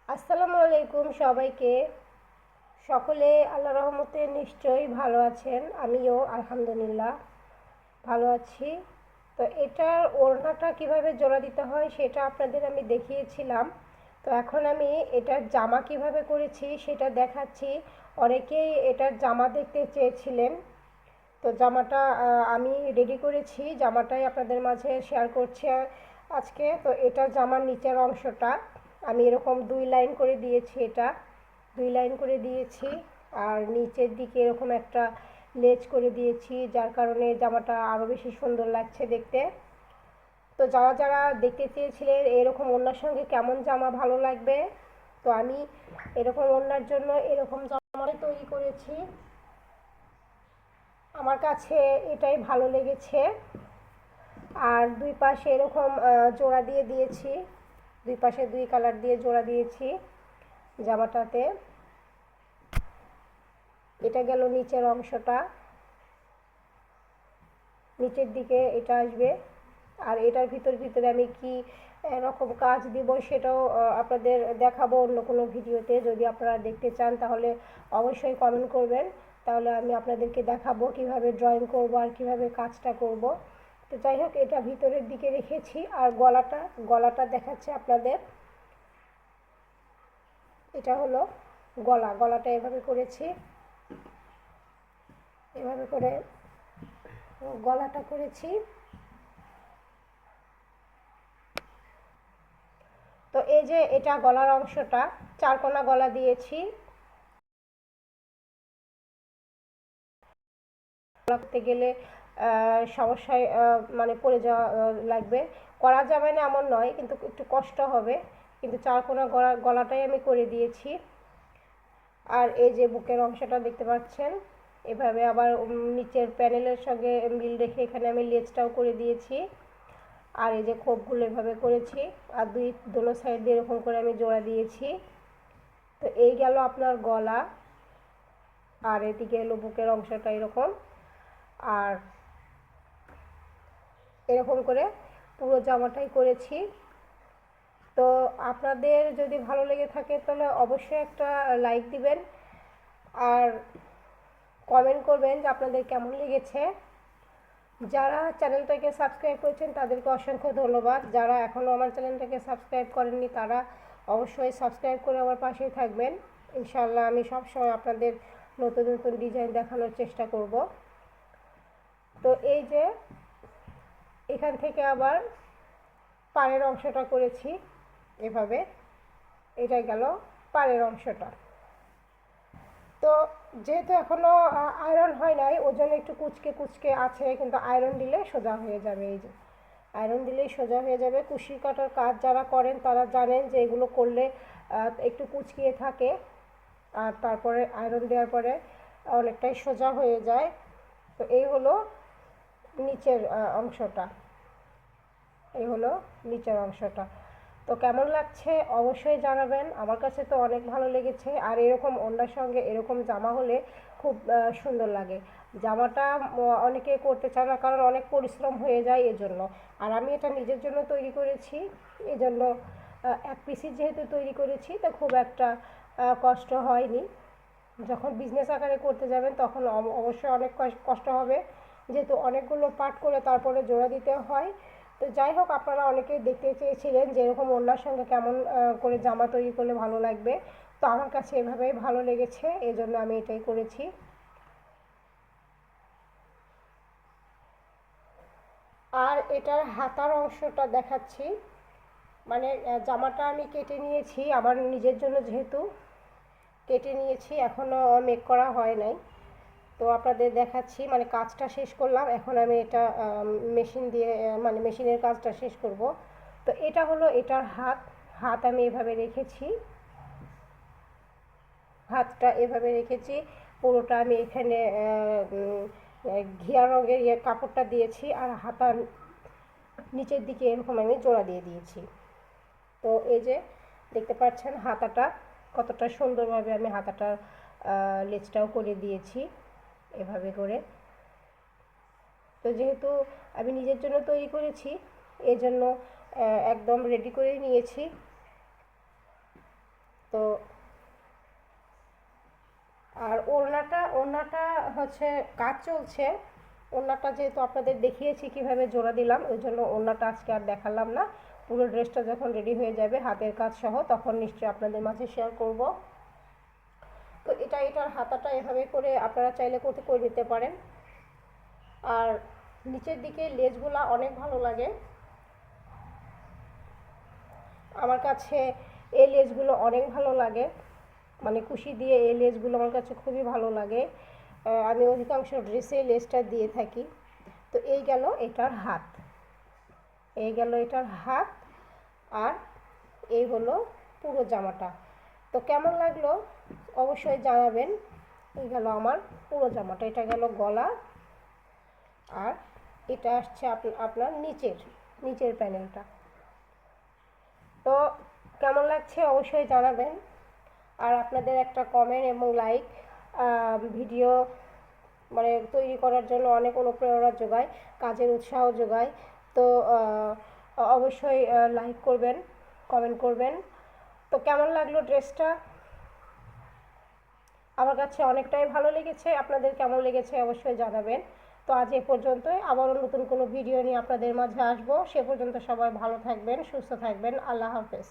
আসসালামু আলাইকুম সবাইকে। সকলে আল্লাহর রহমতে নিশ্চয়ই ভালো আছেন। আমিও আলহামদুলিল্লাহ ভালো আছি। তো এটার ওড়নাটা কিভাবে জোড়া দিতে হয় সেটা আপনাদের আমি দেখিয়েছিলাম। তো এখন আমি এটার জামা কিভাবে করেছি সেটা দেখাচ্ছি। অনেকেই এটার জামা দেখতে চেয়েছিলেন। তো জামাটা আমি রেডি করেছি, জামাটাই আপনাদের মাঝে শেয়ার করছি আজকে। তো এটা জামার নিচের অংশটা আমি এরকম 2 লাইন করে দিয়েছি, এটা 2 লাইন করে দিয়েছি। আর নিচের দিকে এরকম একটা লেজ করে দিয়েছি, যার কারণে জামাটা আরও বেশি সুন্দর লাগছে দেখতে। তো যারা যারা দেখতে চেয়েছিলেন এরকম ওড়নার সঙ্গে কেমন জামা ভালো লাগবে, তো আমি এরকম ওড়নার জন্য এরকম জামাটাই তৈরি করেছি। আমার কাছে এটাই ভালো লেগেছে। আর দুই পাশে এরকম জোড়া দিয়ে দিয়েছি, দুই পাশে 2 কালার দিয়ে জোড়া দিয়েছি জামাটাতে। এটা গেল নিচের অংশটা, নিচের দিকে এটা আসবে। আর এটার ভিতরে আমি কি এরকম কাজ দিব সেটাও আপনাদের দেখাবো অন্য কোনো ভিডিওতে। যদি আপনারা দেখতে চান তাহলে অবশ্যই কমেন্ট করবেন, তাহলে আমি আপনাদেরকে দেখাবো কিভাবে ড্রয়িং করব আর কিভাবে কাজটা করব। তো যাই হোক, এটা ভিতরের দিকে রেখেছি। আর গলাটা দেখাচ্ছে আপনাদের। এটা হলো গলাটা এভাবে করেছি, এভাবে করে গলাটা করেছি। তো এই যে এটা গলার অংশটা 4 কোনা গলা দিয়েছি। করতে গেলে সমস্যায় মানে পড়ে যাওয়া লাগবে। করা যাবে না এমন নয়, কিন্তু একটু কষ্ট হবে। কিন্তু 4 কোনা গলাটাই আমি করে দিয়েছি। আর এই যে বুকের অংশটা দেখতে পাচ্ছেন, এভাবে আবার নিচের প্যানেলের সঙ্গে মিল রেখে এখানে আমি লেজটাও করে দিয়েছি। আর এই যে খোপগুলো এভাবে করেছি, আর দোনো সাইড দিয়ে এরকম করে আমি জোড়া দিয়েছি। তো এই গেল আপনার গলা। আর এদিকে এলো বুকের অংশটা এরকম। আর এরকম করে পুরো জামাটাই করেছি। তো আপনাদের যদি ভালো লেগে থাকে তাহলে অবশ্যই একটা লাইক দিবেন আর কমেন্ট করবেন যে আপনাদের কেমন লেগেছে। যারা চ্যানেলটাকে সাবস্ক্রাইব করেছেন তাদেরকে অসংখ্য ধন্যবাদ। যারা এখনও আমার চ্যানেলটাকে সাবস্ক্রাইব করেননি তারা অবশ্যই সাবস্ক্রাইব করে আমার পাশেই থাকবেন। ইনশাআল্লাহ আমি সবসময় আপনাদের নতুন নতুন ডিজাইন দেখানোর চেষ্টা করব। তো এই যে এখান থেকে আবার পাড়ের অংশটা করেছি এভাবে। এটা গেল পাড়ের অংশটা। তো যেহেতু এখনও আয়রন হয় নাই ওই জন্য একটু কুচকে কুচকে আছে, কিন্তু আয়রন দিলে সোজা হয়ে যাবে। এই যে আয়রন দিলেই সোজা হয়ে যাবে। কুশি কাটার কাজ যারা করেন তারা জানেন যে এগুলো করলে একটু কুচকিয়ে থাকে, আর তারপরে আয়রন দেওয়ার পরে অনেকটাই সোজা হয়ে যায়। তো এই হলো নিচের অংশটা, এই হলো নিচের অংশটা। তো কেমন লাগছে অবশ্যই জানাবেন। আমার কাছে তো অনেক ভালো লেগেছে। আর এরকম ওড়নার সঙ্গে এরকম জামা হলে খুব সুন্দর লাগে। জামাটা অনেকে করতে চায় না, কারণ অনেক পরিশ্রম হয়ে যায় এজন্য। আর আমি এটা নিজের জন্য তৈরি করেছি, এজন্য এক পিসের যেহেতু তৈরি করেছি তো খুব একটা কষ্ট হয়নি। যখন বিজনেস আকারে করতে যাবেন তখন অবশ্যই অনেক কষ্ট হবে, যেহেতু অনেকগুলো পার্ট করে তারপরে জোড়া দিতে হয়। তো যাই হোক, আপনারা অনেকেই দেখতে চেয়েছিলেন যে এরকম ওড়নার সঙ্গে কেমন করে জামা তৈরি করলে ভালো লাগবে। তো আমার কাছে এভাবেই ভালো লেগেছে, এই জন্য আমি এটাই করেছি। আর এটার হাতার অংশটা দেখাচ্ছি। মানে জামাটা আমি কেটে নিয়েছি আমার নিজের জন্য, যেহেতু কেটে নিয়েছি, এখনও মেক করা হয় নাই। তো আপনাদের দেখাচ্ছি, মানে কাজটা শেষ করলাম, এখন আমি এটা মেশিন দিয়ে মানে মেশিনের কাজটা শেষ করব। তো এটা হলো এটার হাত। হাত আমি এভাবে রেখেছি, হাতটা এভাবে রেখেছি। পুরোটা আমি এখানে ঘিয়া রঙের কাপড়টা দিয়েছি, আর হাতার নিচের দিকে এরকম আমি জোড়া দিয়ে দিয়েছি। তো এই যে দেখতে পাচ্ছেন হাতাটা কতটা সুন্দরভাবে আমি হাতাটার লেজটাও করে দিয়েছি এভাবে করে। তো যেহেতু আমি নিজের জন্য তৈরি করেছি এই জন্য একদম রেডি করে নিয়েছি। তো আর ওড়নাটা হচ্ছে কাজ চলছে। ওড়নাটা যেহেতু আপনাদের দেখিয়েছি কিভাবে জোড়া দিলাম, ওই জন্য ওড়নাটা আজকে আর দেখালাম না। পুরো ড্রেসটা যখন রেডি হয়ে যাবে হাতের কাজ সহ, তখন নিশ্চয়ই আপনাদের মাঝে শেয়ার করব। তো এটার হাতাটা এভাবে করে আপনারা চাইলে করে নিতে পারেন। আর নিচের দিকে লেজগুলা অনেক ভালো লাগে আমার কাছে, এই লেজগুলো অনেক ভালো লাগে, মানে কুশি দিয়ে এই লেসগুলো আমার কাছে খুবই ভালো লাগে। আমি অধিকাংশ ড্রেসে লেসটা দিয়ে থাকি। তো এই গেল এটার হাত, আর এই হলো পুরো জামাটা। তো কেমন লাগলো অবশ্যই জানাবেন। এই গেল আমার পুরো জামাটা, এটা গেল গলা, আর এটা আসছে আপনার নিচের প্যানেলটা। তো কেমন লাগছে অবশ্যই জানাবেন। আর আপনাদের একটা কমেন্ট এবং লাইক ভিডিও মানে তৈরি করার জন্য অনেক অনুপ্রেরণা যোগায়, কাজের উৎসাহ যোগায়। তো অবশ্যই লাইক করবেন, কমেন্ট করবেন। তো কেমন লাগলো ড্রেসটা? আমার কাছে অনেকটাই ভালো লেগেছে, আপনাদের কেমন লেগেছে অবশ্যই জানাবেন। তো আজ এ পর্যন্তই, আবারও নতুন কোনো ভিডিও নিয়ে আপনাদের মাঝে আসবো। সে পর্যন্ত সবাই ভালো থাকবেন, সুস্থ থাকবেন। আল্লাহ হাফেজ।